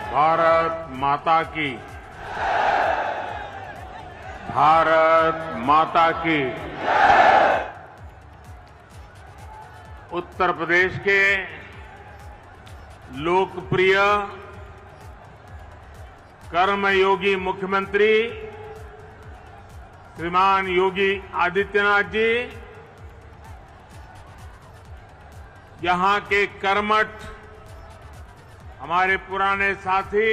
भारत माता की। भारत माता की। उत्तर प्रदेश के लोकप्रिय कर्मयोगी मुख्यमंत्री श्रीमान योगी आदित्यनाथ जी, यहां के कर्मठ हमारे पुराने साथी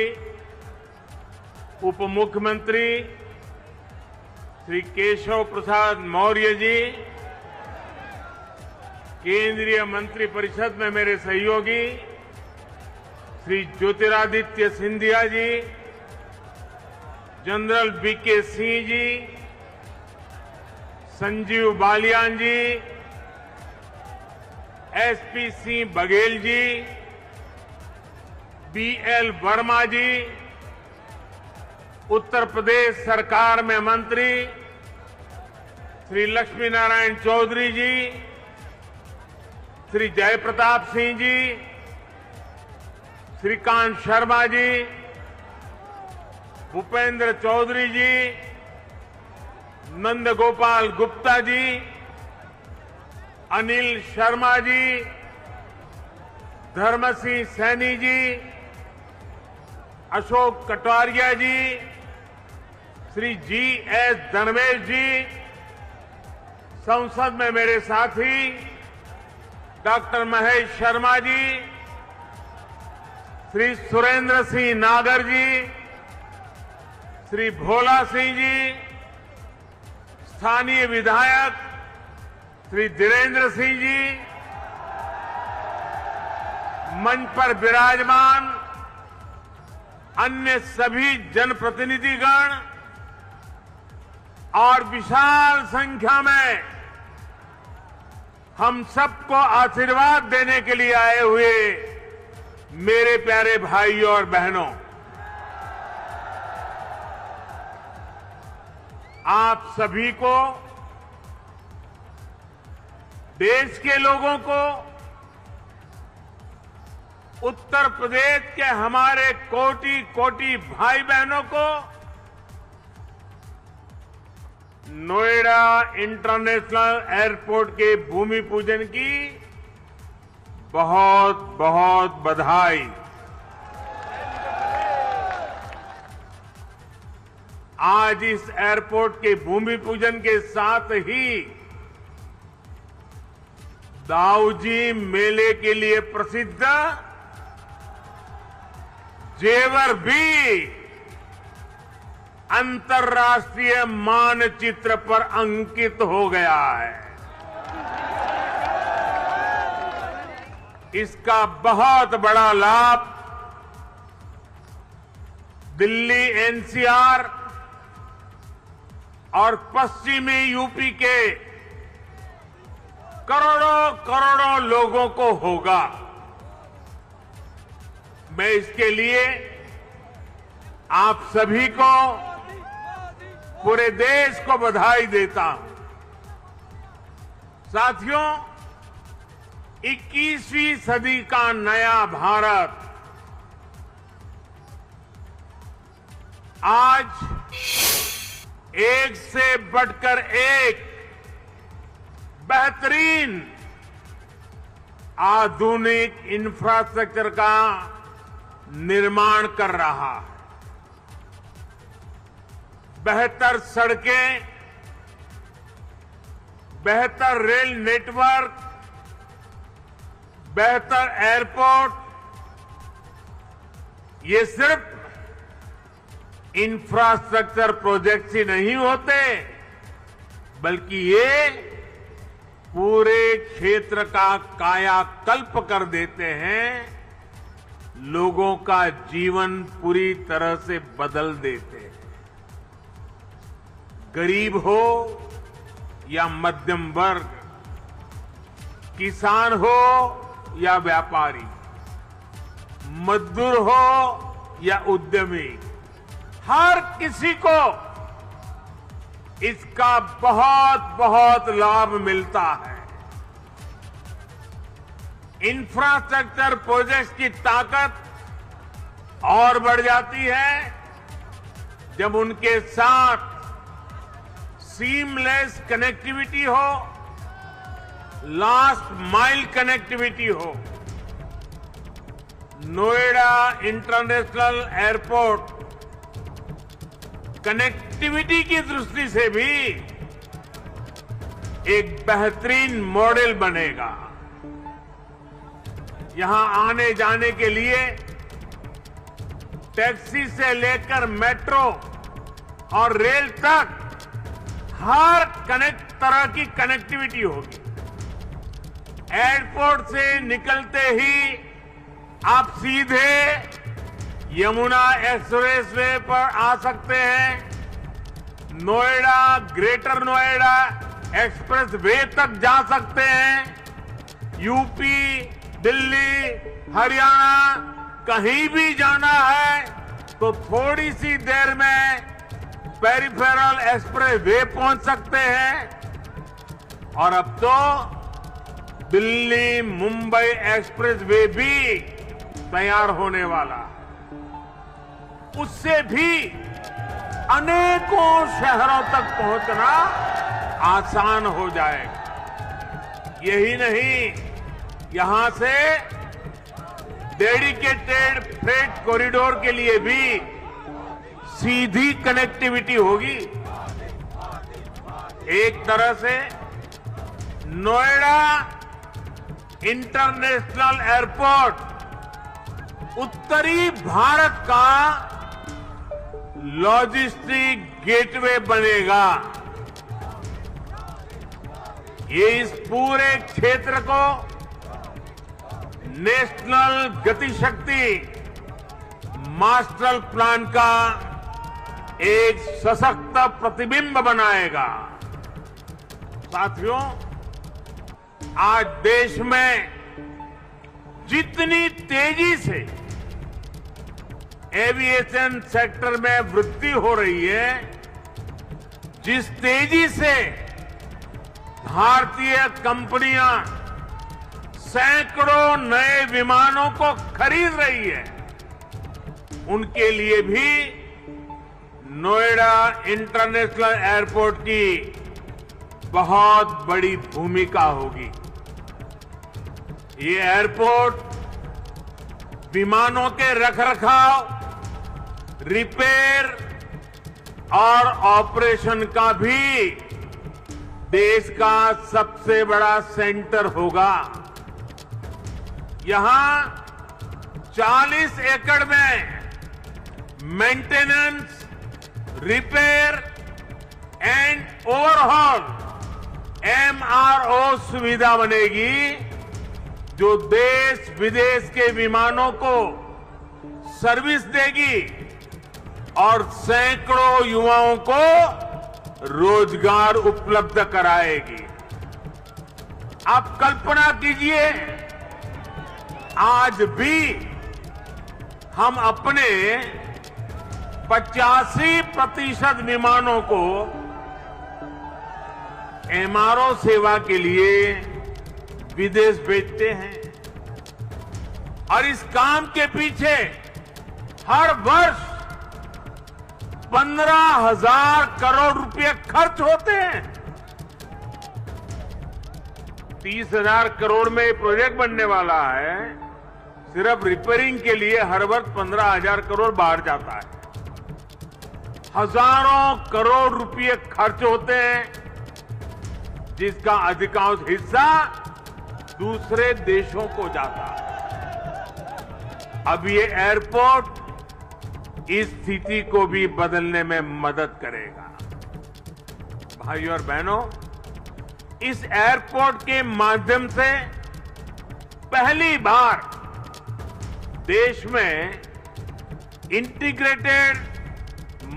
उप मुख्यमंत्री श्री केशव प्रसाद मौर्य जी, केंद्रीय मंत्रिपरिषद में मेरे सहयोगी श्री ज्योतिरादित्य सिंधिया जी, जनरल वीके सिंह जी, संजीव बालियान जी, एसपी सिंह बघेल जी, बीएल वर्मा जी, उत्तर प्रदेश सरकार में मंत्री श्री लक्ष्मी नारायण चौधरी जी, श्री जयप्रताप सिंह जी, श्रीकांत शर्मा जी, भूपेंद्र चौधरी जी, नंदगोपाल गुप्ता जी, अनिल शर्मा जी, धर्मसिंह सैनी जी, अशोक कटारिया जी, श्री जी.एस. धनवेश जी, संसद में मेरे साथी डॉक्टर महेश शर्मा जी, श्री सुरेंद्र सिंह नागर जी, श्री भोला सिंह जी, स्थानीय विधायक श्री धीरेन्द्र सिंह जी, मंच पर विराजमान अन्य सभी जनप्रतिनिधिगण और विशाल संख्या में हम सबको आशीर्वाद देने के लिए आए हुए मेरे प्यारे भाइयों और बहनों, आप सभी को, देश के लोगों को, उत्तर प्रदेश के हमारे कोटि कोटि भाई बहनों को नोएडा इंटरनेशनल एयरपोर्ट के भूमि पूजन की बहुत बहुत बधाई। आज इस एयरपोर्ट के भूमि पूजन के साथ ही दाऊजी मेले के लिए प्रसिद्ध जेवर भी अंतर्राष्ट्रीय मानचित्र पर अंकित हो गया है। इसका बहुत बड़ा लाभ दिल्ली एनसीआर और पश्चिमी यूपी के करोड़ों करोड़ों लोगों को होगा। मैं इसके लिए आप सभी को, पूरे देश को बधाई देता हूं। साथियों, 21वीं सदी का नया भारत आज एक से बढ़कर एक बेहतरीन आधुनिक इंफ्रास्ट्रक्चर का निर्माण कर रहा है। बेहतर सड़कें, बेहतर रेल नेटवर्क, बेहतर एयरपोर्ट, ये सिर्फ इंफ्रास्ट्रक्चर प्रोजेक्ट्स ही नहीं होते, बल्कि ये पूरे क्षेत्र का कायाकल्प कर देते हैं, लोगों का जीवन पूरी तरह से बदल देते हैं। गरीब हो या मध्यम वर्ग, किसान हो या व्यापारी, मजदूर हो या उद्यमी, हर किसी को इसका बहुत बहुत लाभ मिलता है। इंफ्रास्ट्रक्चर प्रोजेक्ट्स की ताकत और बढ़ जाती है जब उनके साथ सीमलेस कनेक्टिविटी हो, लास्ट माइल कनेक्टिविटी हो। नोएडा इंटरनेशनल एयरपोर्ट कनेक्टिविटी की दृष्टि से भी एक बेहतरीन मॉडल बनेगा। यहां आने जाने के लिए टैक्सी से लेकर मेट्रो और रेल तक हर तरह की कनेक्टिविटी होगी। एयरपोर्ट से निकलते ही आप सीधे यमुना एक्सप्रेस वे पर आ सकते हैं, Noida, greater Noida express way तक जा सकते हैं। यूपी, दिल्ली, हरियाणा कहीं भी जाना है तो थोड़ी सी देर में पेरिफेरल एक्सप्रेस वे पहुंच सकते हैं। और अब तो दिल्ली मुंबई एक्सप्रेस वे भी तैयार होने वाला है। उससे भी अनेकों शहरों तक पहुंचना आसान हो जाएगा। यही नहीं, यहां से डेडिकेटेड फ्रेट कॉरिडोर के लिए भी सीधी कनेक्टिविटी होगी। एक तरह से नोएडा इंटरनेशनल एयरपोर्ट उत्तरी भारत का लॉजिस्टिक गेटवे बनेगा। ये इस पूरे क्षेत्र को नेशनल गतिशक्ति मास्टर प्लान का एक सशक्त प्रतिबिंब बनाएगा। साथियों, आज देश में जितनी तेजी से एविएशन सेक्टर में वृद्धि हो रही है, जिस तेजी से भारतीय कंपनियां सैकड़ों नए विमानों को खरीद रही है, उनके लिए भी नोएडा इंटरनेशनल एयरपोर्ट की बहुत बड़ी भूमिका होगी। ये एयरपोर्ट विमानों के रखरखाव, रिपेयर और ऑपरेशन का भी देश का सबसे बड़ा सेंटर होगा। यहां 40 एकड़ में maintenance, repair and overhaul MRO सुविधा बनेगी, जो देश विदेश के विमानों को सर्विस देगी और सैकड़ों युवाओं को रोजगार उपलब्ध कराएगी। आप कल्पना कीजिए, आज भी हम अपने 85% विमानों को MRO सेवा के लिए विदेश भेजते हैं और इस काम के पीछे हर वर्ष 15,000 करोड़ रुपए खर्च होते हैं। 30,000 करोड़ में प्रोजेक्ट बनने वाला है। सिर्फ रिपेयरिंग के लिए हर वर्ष 15,000 करोड़ बाहर जाता है। हजारों करोड़ रुपए खर्च होते हैं, जिसका अधिकांश हिस्सा दूसरे देशों को जाता है। अब ये एयरपोर्ट इस स्थिति को भी बदलने में मदद करेगा। भाइयों और बहनों, इस एयरपोर्ट के माध्यम से पहली बार देश में integrated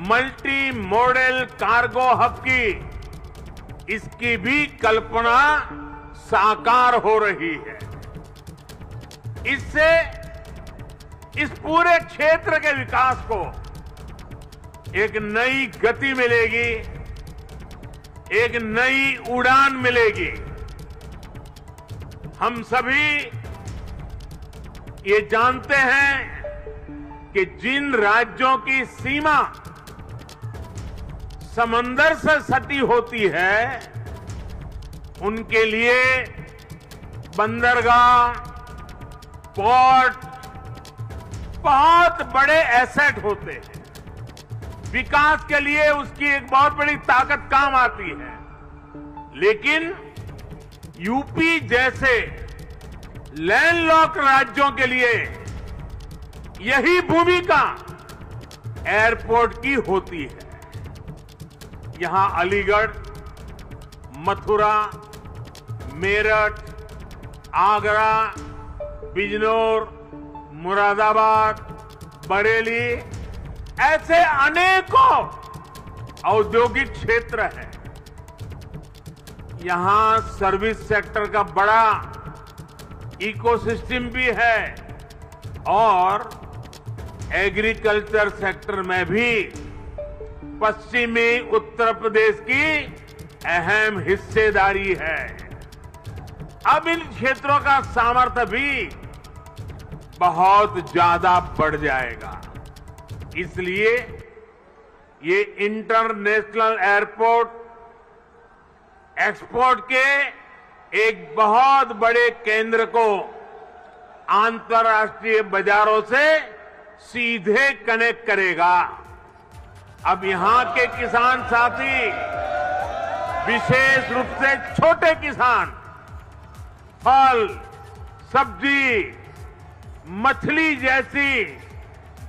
multi modal cargo hub की इसकी भी कल्पना साकार हो रही है। इससे इस पूरे क्षेत्र के विकास को एक नई गति मिलेगी, एक नई उड़ान मिलेगी। हम सभी ये जानते हैं कि जिन राज्यों की सीमा समंदर से सटी होती है उनके लिए बंदरगाह, पोर्ट बहुत बड़े एसेट होते हैं। विकास के लिए उसकी एक बहुत बड़ी ताकत काम आती है। लेकिन यूपी जैसे लैंडलॉक राज्यों के लिए यही भूमिका एयरपोर्ट की होती है। यहां अलीगढ़, मथुरा, मेरठ, आगरा, बिजनौर, मुरादाबाद, बरेली ऐसे अनेकों औद्योगिक क्षेत्र हैं। यहां सर्विस सेक्टर का बड़ा इकोसिस्टम भी है और एग्रीकल्चर सेक्टर में भी पश्चिमी उत्तर प्रदेश की अहम हिस्सेदारी है। अब इन क्षेत्रों का सामर्थ्य भी बहुत ज्यादा बढ़ जाएगा। इसलिए ये इंटरनेशनल एयरपोर्ट एक्सपोर्ट के एक बहुत बड़े केंद्र को अंतर्राष्ट्रीय बाजारों से सीधे कनेक्ट करेगा। अब यहां के किसान साथी, विशेष रूप से छोटे किसान, फल, सब्जी, मछली जैसी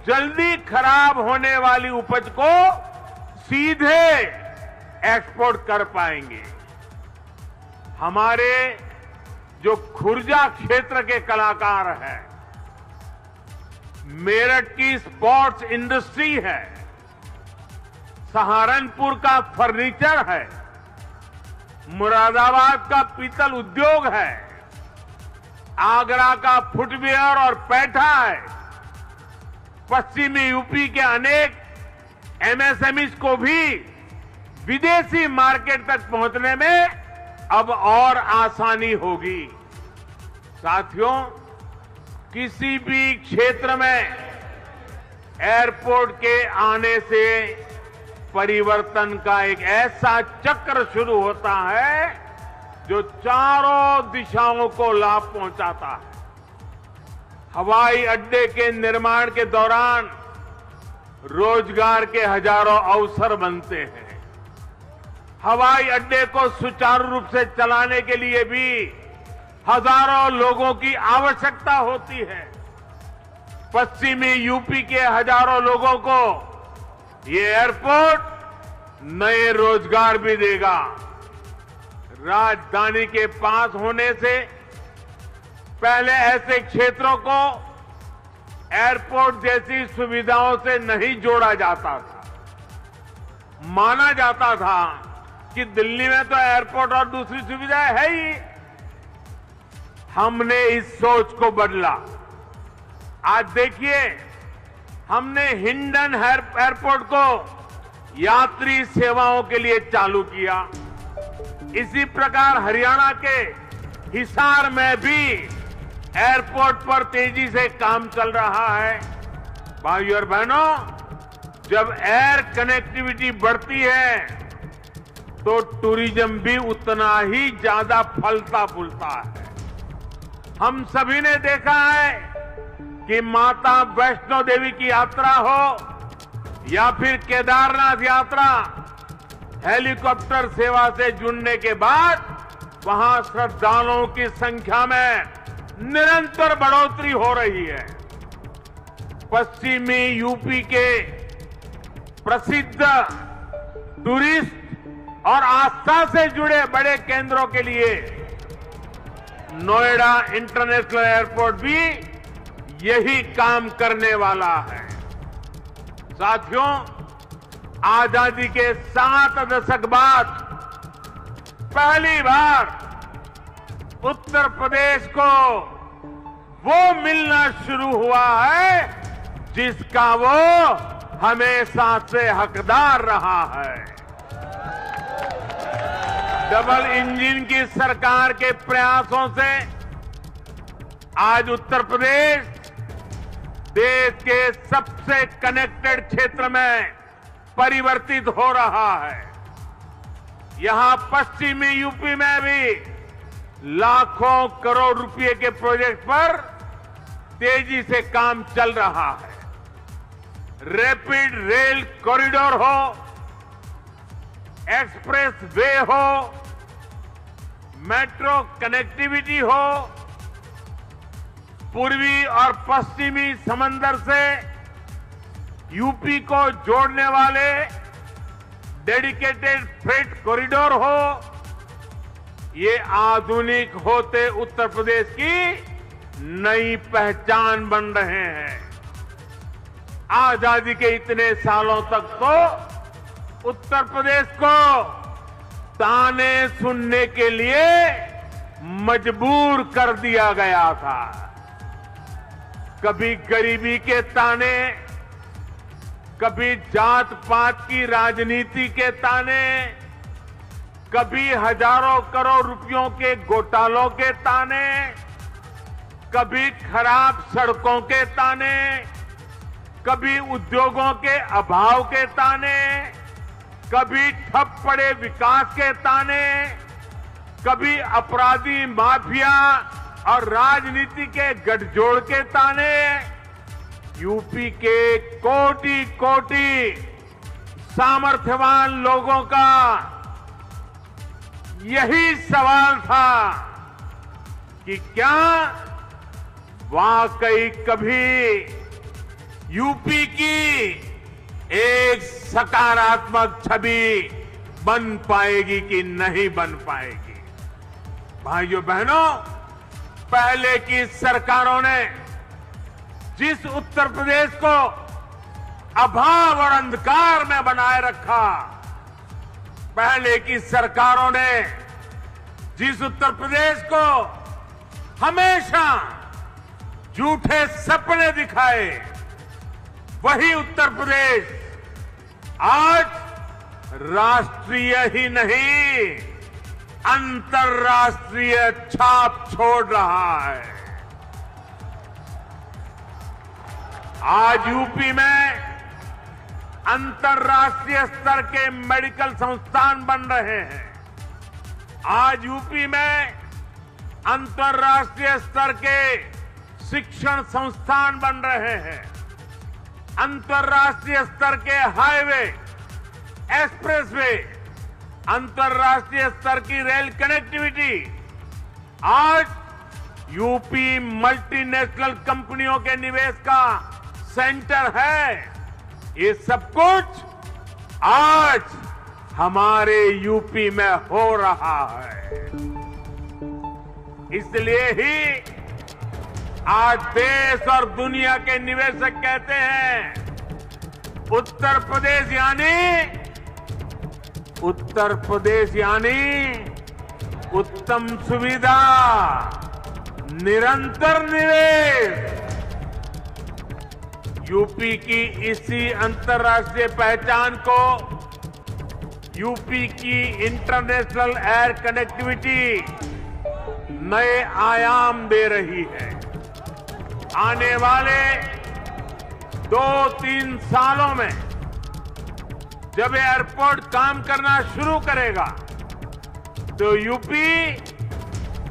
जल्दी खराब होने वाली उपज को सीधे एक्सपोर्ट कर पाएंगे। हमारे जो खुर्जा क्षेत्र के कलाकार हैं, मेरठ की स्पोर्ट्स इंडस्ट्री है, सहारनपुर का फर्नीचर है, मुरादाबाद का पीतल उद्योग है, आगरा का फुटवियर और पैठा है, पश्चिमी यूपी के अनेक एमएसएमईज को भी विदेशी मार्केट तक पहुंचने में अब और आसानी होगी। साथियों, किसी भी क्षेत्र में एयरपोर्ट के आने से परिवर्तन का एक ऐसा चक्र शुरू होता है जो चारों दिशाओं को लाभ पहुंचाता है। हवाई अड्डे के निर्माण के दौरान रोजगार के हजारों अवसर बनते हैं। हवाई अड्डे को सुचारू रूप से चलाने के लिए भी हजारों लोगों की आवश्यकता होती है। पश्चिमी यूपी के हजारों लोगों को ये एयरपोर्ट नए रोजगार भी देगा। राजधानी के पास होने से पहले ऐसे क्षेत्रों को एयरपोर्ट जैसी सुविधाओं से नहीं जोड़ा जाता था। माना जाता था कि दिल्ली में तो एयरपोर्ट और दूसरी सुविधाएं है ही। हमने इस सोच को बदला। आज देखिए, हमने हिंडन एयरपोर्ट को यात्री सेवाओं के लिए चालू किया। इसी प्रकार हरियाणा के हिसार में भी एयरपोर्ट पर तेजी से काम चल रहा है। भाइयों और बहनों, जब एयर कनेक्टिविटी बढ़ती है तो टूरिज्म भी उतना ही ज्यादा फलता फूलता है। हम सभी ने देखा है कि माता वैष्णो देवी की यात्रा हो या फिर केदारनाथ यात्रा, हेलीकॉप्टर सेवा से जुड़ने के बाद वहां श्रद्धालुओं की संख्या में निरंतर बढ़ोतरी हो रही है। पश्चिमी यूपी के प्रसिद्ध टूरिस्ट और आस्था से जुड़े बड़े केंद्रों के लिए नोएडा इंटरनेशनल एयरपोर्ट भी यही काम करने वाला है। साथियों, आजादी के 7 दशक बाद पहली बार उत्तर प्रदेश को वो मिलना शुरू हुआ है जिसका वो हमेशा से हकदार रहा है। डबल इंजन की सरकार के प्रयासों से आज उत्तर प्रदेश देश के सबसे कनेक्टेड क्षेत्र में परिवर्तित हो रहा है। यहां पश्चिमी यूपी में भी लाखों करोड़ रुपए के प्रोजेक्ट पर तेजी से काम चल रहा है। रैपिड रेल कॉरिडोर हो, एक्सप्रेस वे हो, मेट्रो कनेक्टिविटी हो, पूर्वी और पश्चिमी समंदर से यूपी को जोड़ने वाले डेडिकेटेड फ्रेट कॉरिडोर हो, ये आधुनिक होते उत्तर प्रदेश की नई पहचान बन रहे हैं। आजादी के इतने सालों तक तो उत्तर प्रदेश को ताने सुनने के लिए मजबूर कर दिया गया था। कभी गरीबी के ताने, कभी जात पात की राजनीति के ताने, कभी हजारों करोड़ रुपयों के घोटालों के ताने, कभी खराब सड़कों के ताने, कभी उद्योगों के अभाव के ताने, कभी ठप पड़े विकास के ताने, कभी अपराधी माफिया और राजनीति के गठजोड़ के ताने। यूपी के कोटि कोटि सामर्थ्यवान लोगों का यही सवाल था कि क्या वाकई कभी यूपी की एक सकारात्मक छवि बन पाएगी कि नहीं बन पाएगी। भाइयों बहनों, पहले की सरकारों ने जिस उत्तर प्रदेश को अभाव और अंधकार में बनाए रखा, पहले की सरकारों ने जिस उत्तर प्रदेश को हमेशा झूठे सपने दिखाए, वही उत्तर प्रदेश आज राष्ट्रीय ही नहीं अंतर्राष्ट्रीय छाप छोड़ रहा है। आज यूपी में अंतर्राष्ट्रीय स्तर के मेडिकल संस्थान बन रहे हैं। आज यूपी में अंतर्राष्ट्रीय स्तर के शिक्षण संस्थान बन रहे हैं। अंतर्राष्ट्रीय स्तर के हाईवे, एक्सप्रेसवे, अंतर्राष्ट्रीय स्तर की रेल कनेक्टिविटी। आज यूपी मल्टीनेशनल कंपनियों के निवेश का सेंटर है। ये सब कुछ आज हमारे यूपी में हो रहा है। इसलिए ही आज देश और दुनिया के निवेशक कहते हैं, उत्तर प्रदेश यानी उत्तम सुविधा, निरंतर निवेश। यूपी की इसी अंतर्राष्ट्रीय पहचान को यूपी की इंटरनेशनल एयर कनेक्टिविटी नए आयाम दे रही है। आने वाले 2-3 सालों में जब एयरपोर्ट काम करना शुरू करेगा तो यूपी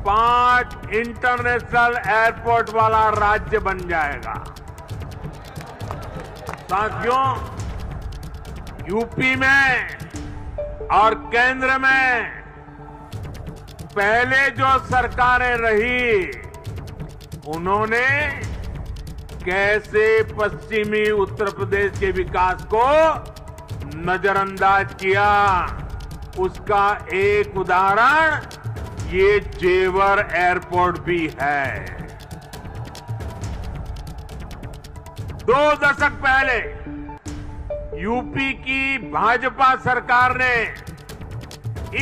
5 इंटरनेशनल एयरपोर्ट वाला राज्य बन जाएगा। साथियों, यूपी में और केंद्र में पहले जो सरकारें रही, उन्होंने कैसे पश्चिमी उत्तर प्रदेश के विकास को नजरअंदाज किया, उसका एक उदाहरण ये जेवर एयरपोर्ट भी है। 2 दशक पहले यूपी की भाजपा सरकार ने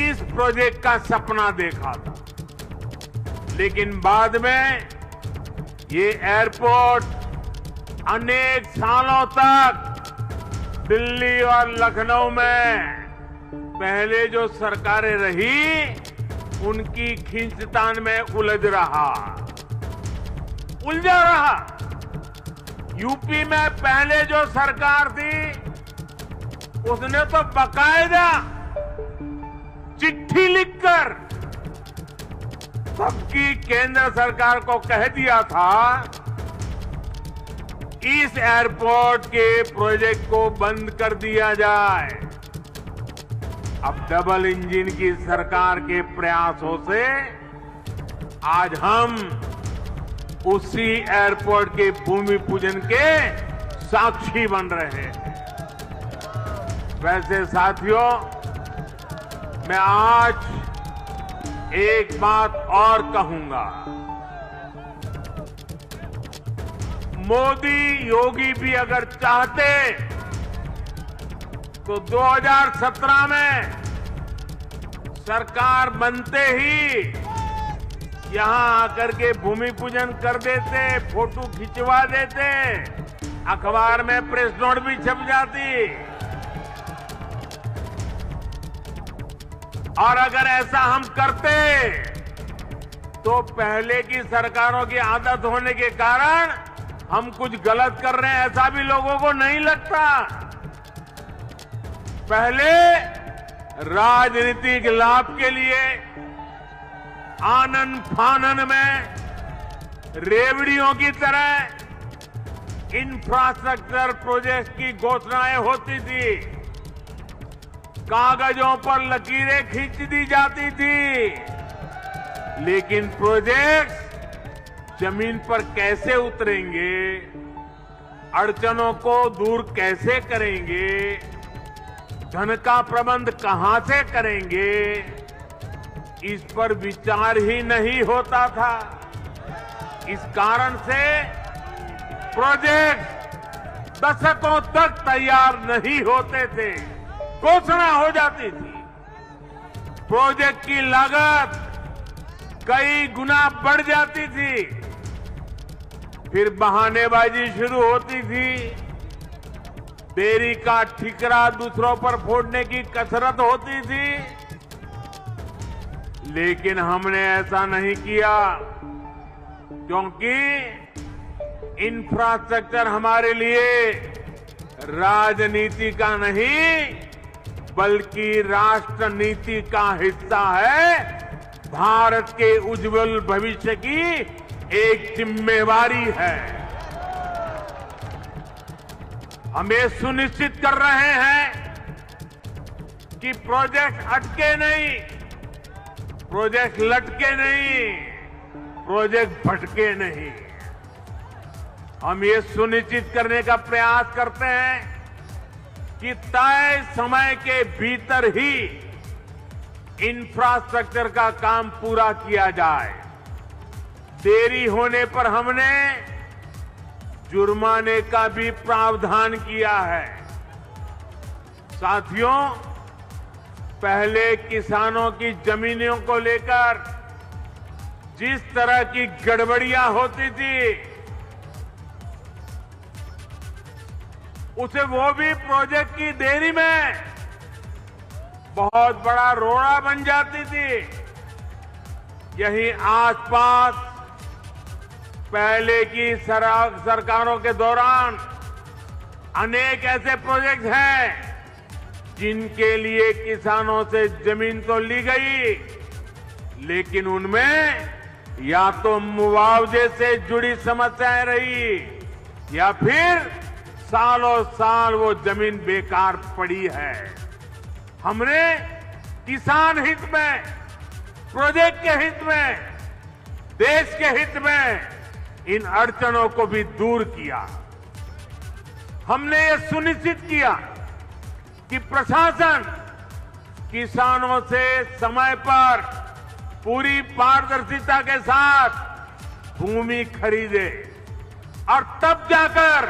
इस प्रोजेक्ट का सपना देखा था, लेकिन बाद में ये एयरपोर्ट अनेक सालों तक दिल्ली और लखनऊ में पहले जो सरकारें रही, उनकी खींचतान में उलझा रहा। यूपी में पहले जो सरकार थी उसने तो बकायदा चिट्ठी लिखकर सबकी केंद्र सरकार को कह दिया था इस एयरपोर्ट के प्रोजेक्ट को बंद कर दिया जाए। अब डबल इंजन की सरकार के प्रयासों से आज हम उसी एयरपोर्ट के भूमि पूजन के साक्षी बन रहे हैं। वैसे साथियों, मैं आज एक बात और कहूंगा। मोदी योगी भी अगर चाहते तो 2017 में सरकार बनते ही यहां आकर के भूमि पूजन कर देते, फोटो खिंचवा देते, अखबार में प्रेस नोट भी छप जाती। और अगर ऐसा हम करते तो पहले की सरकारों की आदत होने के कारण हम कुछ गलत कर रहे हैं ऐसा भी लोगों को नहीं लगता। पहले राजनीतिक लाभ के लिए आनन फानन में रेवड़ियों की तरह इंफ्रास्ट्रक्चर प्रोजेक्ट की घोषणाएं होती थी, कागजों पर लकीरें खींच दी जाती थी, लेकिन प्रोजेक्ट जमीन पर कैसे उतरेंगे, अड़चनों को दूर कैसे करेंगे, धन का प्रबंध कहां से करेंगे, इस पर विचार ही नहीं होता था। इस कारण से प्रोजेक्ट दशकों तक तैयार नहीं होते थे, घोषणा हो जाती थी, प्रोजेक्ट की लागत कई गुना बढ़ जाती थी, फिर बहानेबाजी शुरू होती थी, देरी का ठिकरा दूसरों पर फोड़ने की कसरत होती थी। लेकिन हमने ऐसा नहीं किया, क्योंकि इंफ्रास्ट्रक्चर हमारे लिए राजनीति का नहीं बल्कि राष्ट्र नीति का हिस्सा है, भारत के उज्जवल भविष्य की एक जिम्मेवारी है। हम ये सुनिश्चित कर रहे हैं कि प्रोजेक्ट अटके नहीं, प्रोजेक्ट लटके नहीं, प्रोजेक्ट भटके नहीं। हम ये सुनिश्चित करने का प्रयास करते हैं कि तय समय के भीतर ही इंफ्रास्ट्रक्चर का काम पूरा किया जाए। देरी होने पर हमने जुर्माने का भी प्रावधान किया है। साथियों, पहले किसानों की जमीनों को लेकर जिस तरह की गड़बड़ियां होती थी, उसे वो भी प्रोजेक्ट की देरी में बहुत बड़ा रोड़ा बन जाती थी। यही आसपास पहले की सरकारों के दौरान अनेक ऐसे प्रोजेक्ट हैं जिनके लिए किसानों से जमीन तो ली गई, लेकिन उनमें या तो मुआवजे से जुड़ी समस्याएं रही या फिर सालों साल वो जमीन बेकार पड़ी है। हमने किसान हित में, प्रोजेक्ट के हित में, देश के हित में इन अड़चनों को भी दूर किया। हमने ये सुनिश्चित किया कि प्रशासन किसानों से समय पर पूरी पारदर्शिता के साथ भूमि खरीदे और तब जाकर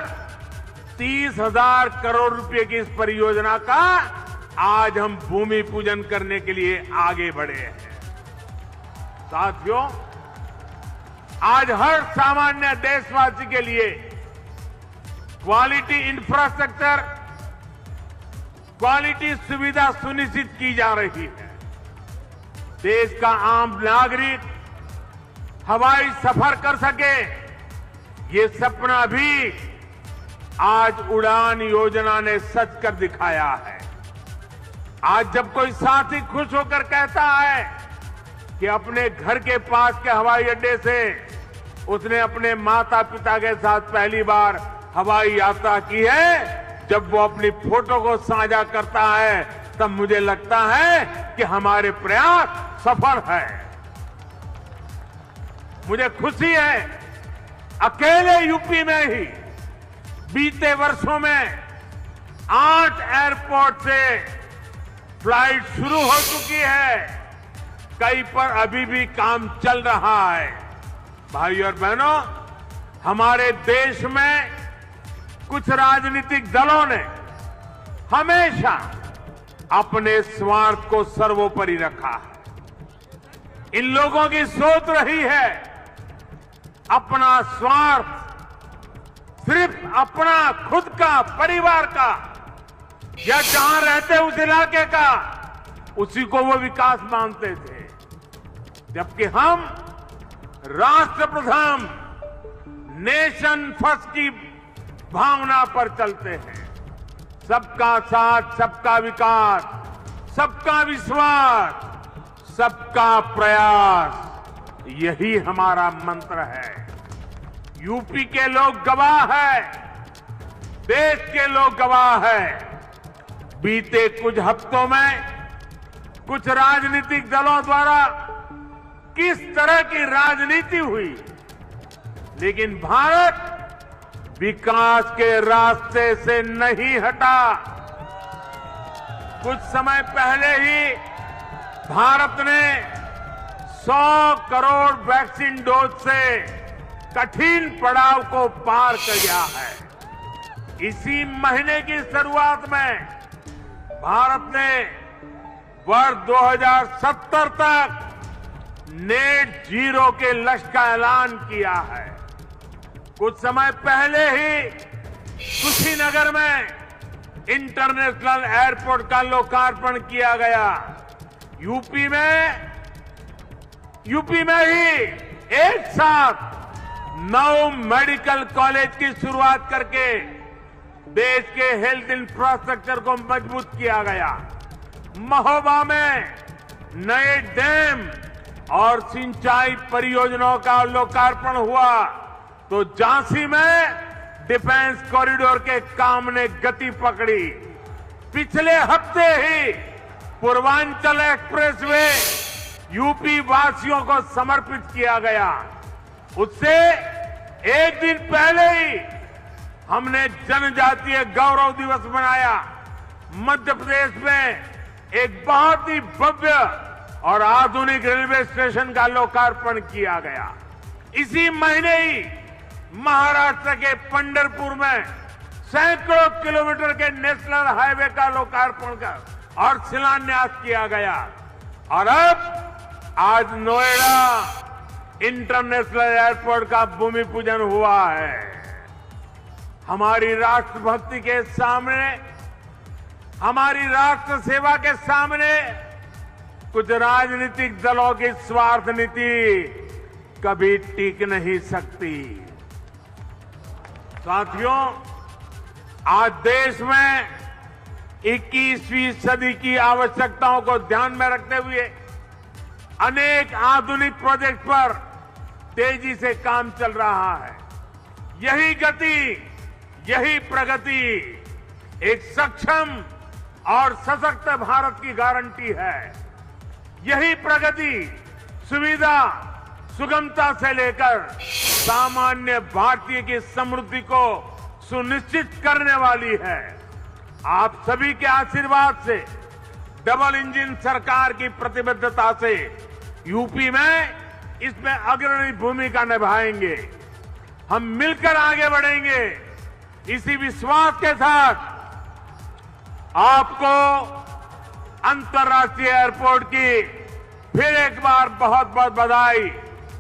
30,000 करोड़ रुपए की इस परियोजना का आज हम भूमि पूजन करने के लिए आगे बढ़े हैं। साथियों, आज हर सामान्य देशवासी के लिए क्वालिटी इंफ्रास्ट्रक्चर, क्वालिटी सुविधा सुनिश्चित की जा रही है। देश का आम नागरिक हवाई सफर कर सके, ये सपना भी आज उड़ान योजना ने सच कर दिखाया है। आज जब कोई साथी खुश होकर कहता है कि अपने घर के पास के हवाई अड्डे से उसने अपने माता पिता के साथ पहली बार हवाई यात्रा की है, जब वो अपनी फोटो को साझा करता है, तब मुझे लगता है कि हमारे प्रयास सफल है। मुझे खुशी है, अकेले यूपी में ही बीते वर्षों में 8 एयरपोर्ट से फ्लाइट शुरू हो चुकी है। कई पर अभी भी काम चल रहा है। भाइयों और बहनों, हमारे देश में कुछ राजनीतिक दलों ने हमेशा अपने स्वार्थ को सर्वोपरि रखा है। इन लोगों की सोच रही है अपना स्वार्थ, सिर्फ अपना खुद का, परिवार का, या जहां रहते उस इलाके का, उसी को वो विकास मानते थे। जबकि हम राष्ट्र प्रथम, नेशन फर्स्ट की भावना पर चलते हैं। सबका साथ, सबका विकास, सबका विश्वास, सबका प्रयास, यही हमारा मंत्र है। यूपी के लोग गवाह है, देश के लोग गवाह है। बीते कुछ हफ्तों में कुछ राजनीतिक दलों द्वारा किस तरह की राजनीति हुई, लेकिन भारत विकास के रास्ते से नहीं हटा। कुछ समय पहले ही भारत ने 100 करोड़ वैक्सीन डोज से कठिन पड़ाव को पार कर गया है। इसी महीने की शुरुआत में भारत ने वर्ष 2070 तक नेट जीरो के लक्ष्य का ऐलान किया है। कुछ समय पहले ही कुशीनगर में इंटरनेशनल एयरपोर्ट का लोकार्पण किया गया। यूपी में ही एक साथ 9 मेडिकल कॉलेज की शुरुआत करके देश के हेल्थ इंफ्रास्ट्रक्चर को मजबूत किया गया। महोबा में नए डैम और सिंचाई परियोजनाओं का लोकार्पण हुआ, तो झांसी में डिफेंस कॉरिडोर के काम ने गति पकड़ी। पिछले हफ्ते ही पूर्वांचल एक्सप्रेसवे यूपी वासियों को समर्पित किया गया। उससे एक दिन पहले ही हमने जनजातीय गौरव दिवस मनाया। मध्य प्रदेश में एक बहुत ही भव्य और आधुनिक रेलवे स्टेशन का लोकार्पण किया गया। इसी महीने ही महाराष्ट्र के पंढरपुर में सैकड़ों किलोमीटर के नेशनल हाईवे का लोकार्पण कर और शिलान्यास किया गया। और अब आज नोएडा इंटरनेशनल एयरपोर्ट का भूमि पूजन हुआ है। हमारी राष्ट्रभक्ति के सामने, हमारी राष्ट्र सेवा के सामने कुछ राजनीतिक दलों की स्वार्थ नीति कभी टिक नहीं सकती। साथियों, आज देश में 21वीं सदी की आवश्यकताओं को ध्यान में रखते हुए अनेक आधुनिक प्रोजेक्ट पर तेजी से काम चल रहा है। यही गति, यही प्रगति एक सक्षम और सशक्त भारत की गारंटी है। यही प्रगति सुविधा, सुगमता से लेकर सामान्य भारतीय की समृद्धि को सुनिश्चित करने वाली है। आप सभी के आशीर्वाद से, डबल इंजन सरकार की प्रतिबद्धता से यूपी में इसमें अग्रणी भूमिका निभाएंगे। हम मिलकर आगे बढ़ेंगे। इसी विश्वास के साथ आपको अंतर्राष्ट्रीय एयरपोर्ट की फिर एक बार बहुत बहुत बधाई।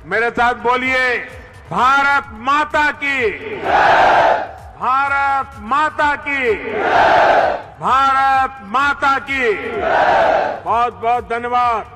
मेरे साथ बोलिए, भारत माता की, भारत माता की, भारत माता की। बहुत बहुत धन्यवाद।